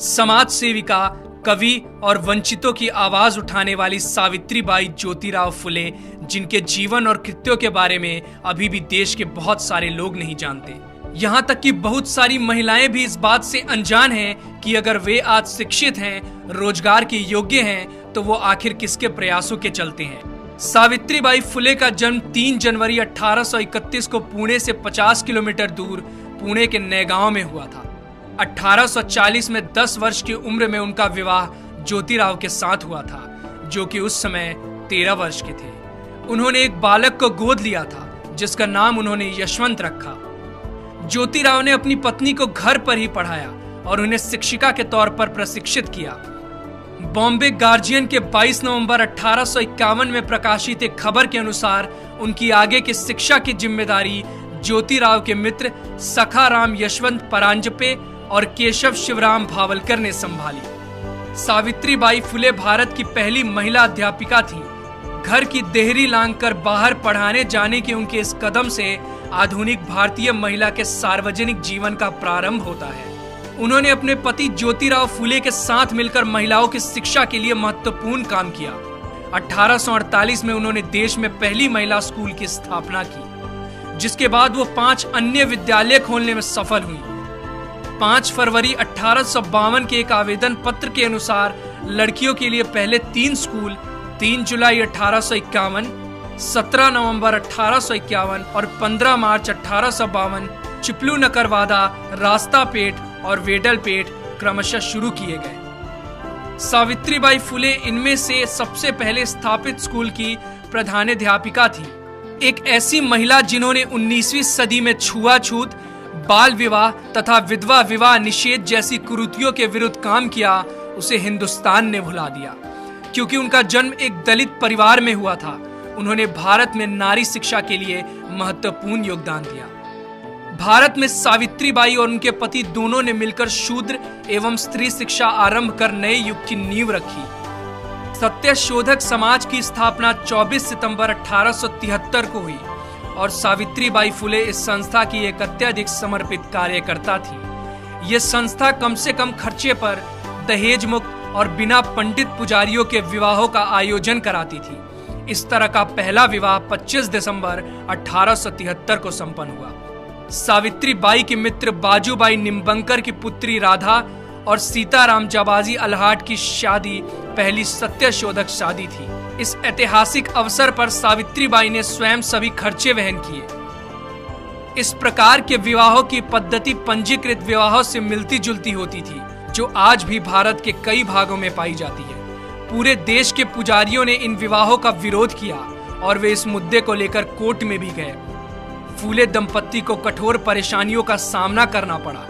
समाज सेविका, कवि और वंचितों की आवाज उठाने वाली सावित्रीबाई ज्योतिराव फुले, जिनके जीवन और कृत्यों के बारे में अभी भी देश के बहुत सारे लोग नहीं जानते। यहाँ तक कि बहुत सारी महिलाएं भी इस बात से अनजान हैं कि अगर वे आज शिक्षित हैं, रोजगार के योग्य हैं, तो वो आखिर किसके प्रयासों के चलते हैं। सावित्रीबाई फुले का जन्म 3 जनवरी 1831 को पुणे से 50 किलोमीटर दूर पुणे के नैगांव में हुआ था। 1840 में 10 वर्ष की उम्र में उनका विवाह ज्योतिराव के साथ हुआ था, जो कि उस समय 13 वर्ष के थे। उन्होंने एक बालक को गोद लिया था, जिसका नाम उन्होंने यशवंत रखा। ज्योतिराव ने अपनी पत्नी को घर पर ही पढ़ाया और उन्हें शिक्षिका के तौर पर प्रशिक्षित किया। बॉम्बे गार्जियन के 22 नवंबर 1851 में प्रकाशित एक खबर के अनुसार उनकी आगे की शिक्षा की जिम्मेदारी ज्योतिराव के मित्र सखाराम यशवंत परांजपे और केशव शिवराम भावलकर ने संभाली। सावित्रीबाई फुले भारत की पहली महिला अध्यापिका थीं। घर की देहरी लांघकर बाहर पढ़ाने जाने के उनके इस कदम से आधुनिक भारतीय महिला के सार्वजनिक जीवन का प्रारंभ होता है। उन्होंने अपने पति ज्योतिराव फुले के साथ मिलकर महिलाओं की शिक्षा के लिए महत्वपूर्ण काम किया। 1848 में उन्होंने देश में पहली महिला स्कूल की स्थापना की, जिसके बाद वो 5 अन्य विद्यालय खोलने में सफल हुई। 5 फरवरी 1852 के एक आवेदन पत्र के अनुसार लड़कियों के लिए पहले 3 स्कूल 3 जुलाई 1851, 17 नवंबर 1851 और 15 मार्च 1852 चिपलू नकरवादा, रास्तापेट और वेडलपेट क्रमशः शुरू किए गए। सावित्रीबाई फुले इनमें से सबसे पहले स्थापित स्कूल की प्रधानाध्यापिका थी। एक ऐसी महिला जिन्होंने 19वीं सदी में छुआछूत, बाल विवाह तथा विधवा विवाह निषेध जैसी कुरीतियों के विरुद्ध काम किया, उसे हिंदुस्तान ने भुला दिया। क्योंकि उनका जन्म एक दलित परिवार में हुआ था, उन्होंने भारत में नारी शिक्षा के लिए महत्वपूर्ण योगदान दिया। भारत में सावित्रीबाई और उनके पति दोनों ने मिलकर शूद्र एवं स्त्री शिक्षा आरंभ कर नए युग की नींव रखी। सत्यशोधक समाज की स्थापना 24 सितंबर 1873 को हुई और सावित्रीबाई फुले इस संस्था की एक अत्यधिक समर्पित कार्यकर्ता थी। ये संस्था कम से कम खर्चे पर दहेज मुक्त और बिना पंडित पुजारियों के विवाहों का आयोजन कराती थी। इस तरह का पहला विवाह 25 दिसंबर 1873 को संपन्न हुआ। सावित्रीबाई के मित्र बाजूबाई निम्बंकर की पुत्री राधा और सीताराम जाबाजी अल्हाट की शादी पहली सत्यशोधक शादी थी। इस ऐतिहासिक अवसर पर सावित्रीबाई ने स्वयं सभी खर्चे वहन किए। इस प्रकार के विवाहों की पद्धति पंजीकृत विवाहों से मिलती जुलती होती थी, जो आज भी भारत के कई भागों में पाई जाती है। पूरे देश के पुजारियों ने इन विवाहों का विरोध किया और वे इस मुद्दे को लेकर कोर्ट में भी गए। फूले दंपत्ति को कठोर परेशानियों का सामना करना पड़ा,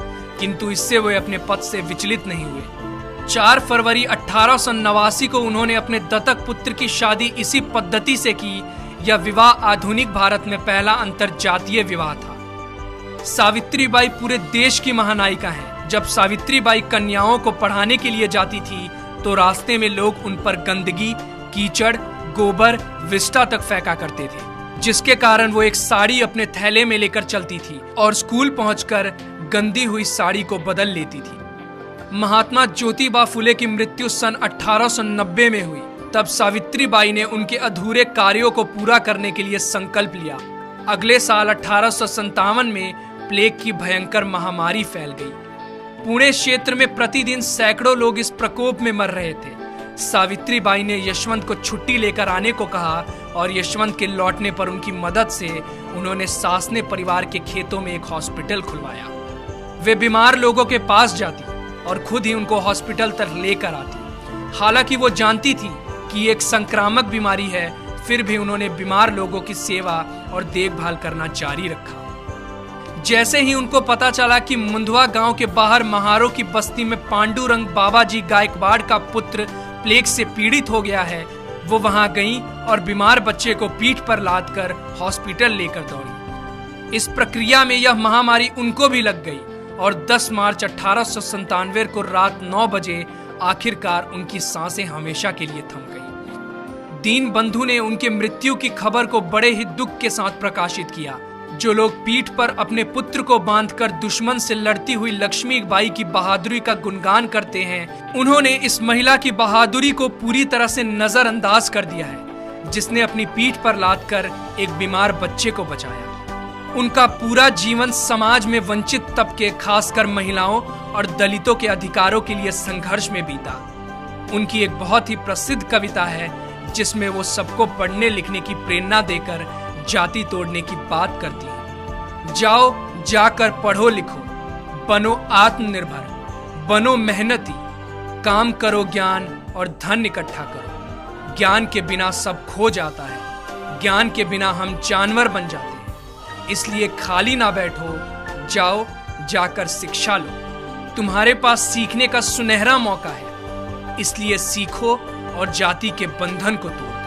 किंतु इससे वे अपने पद से विचलित नहीं हुए। 4 फरवरी 1889 को उन्होंने अपने दत्तक पुत्र की शादी इसी पद्धति से की। यह विवाह आधुनिक भारत में पहला अंतरजातीय विवाह था। सावित्रीबाई पूरे देश की महानायिका हैं। जब सावित्रीबाई कन्याओं को पढ़ाने के लिए जाती थी, तो रास्ते में लोग उन पर गंदगी, कीचड़, गोबर, विष्ठा तक फेंका करते थे, जिसके कारण वो एक साड़ी अपने थैले में लेकर चलती थी और स्कूल पहुंचकर गंदी हुई साड़ी को बदल लेती थी। महात्मा ज्योतिबा फुले की मृत्यु सन 1890 में हुई। तब सावित्रीबाई ने उनके अधूरे कार्यों को पूरा करने के लिए संकल्प लिया। अगले साल 1857 में प्लेग की भयंकर महामारी फैल गई। पुणे क्षेत्र में प्रतिदिन सैकड़ों लोग इस प्रकोप में मर रहे थे। सावित्रीबाई ने यशवंत को छुट्टी लेकर आने को कहा और यशवंत के लौटने पर उनकी मदद से उन्होंने सासने परिवार के खेतों में एक हॉस्पिटल खुलवाया। वे बीमार लोगों के पास जाती और खुद ही उनको हॉस्पिटल तक लेकर आती। हालांकि वो जानती थी कि एक संक्रामक बीमारी है, फिर भी उन्होंने बीमार लोगों की सेवा और देखभाल करना जारी रखा। जैसे ही उनको पता चला कि मुंदवा गांव के बाहर महारों की बस्ती में पांडुरंग बाबाजी गायकवाड़ का पुत्र प्लेग से पीड़ित हो गया है, वो वहां गई और बीमार बच्चे को पीठ पर लादकर हॉस्पिटल लेकर दौड़ी। इस प्रक्रिया में यह महामारी उनको भी लग गई और 10 मार्च 1897 को रात 9 बजे आखिरकार उनकी सांसें हमेशा के लिए थम गई। दीन बंधु ने उनके मृत्यु की खबर को बड़े ही दुख के साथ प्रकाशित किया। जो लोग पीठ पर अपने पुत्र को बांधकर दुश्मन से लड़ती हुई लक्ष्मीबाई की बहादुरी का गुणगान करते हैं, उन्होंने इस महिला की बहादुरी को पूरी तरह से नजरअंदाज कर दिया है, जिसने अपनी पीठ पर लादकर एक बीमार बच्चे को बचाया। उनका पूरा जीवन समाज में वंचित तबके, खासकर महिलाओं और दलितों के अधिकारों के लिए संघर्ष में बीता। उनकी एक बहुत ही प्रसिद्ध कविता है जिसमें वो सबको पढ़ने लिखने की प्रेरणा देकर जाति तोड़ने की बात करती है। जाओ, जाकर पढ़ो लिखो, बनो आत्मनिर्भर, बनो मेहनती, काम करो ज्ञान और धन इकट्ठा करो। ज्ञान के बिना सब खो जाता है, ज्ञान के बिना हम जानवर बन जाते हैं। इसलिए खाली ना बैठो, जाओ, जाकर शिक्षा लो। तुम्हारे पास सीखने का सुनहरा मौका है, इसलिए सीखो और जाति के बंधन को तोड़ो।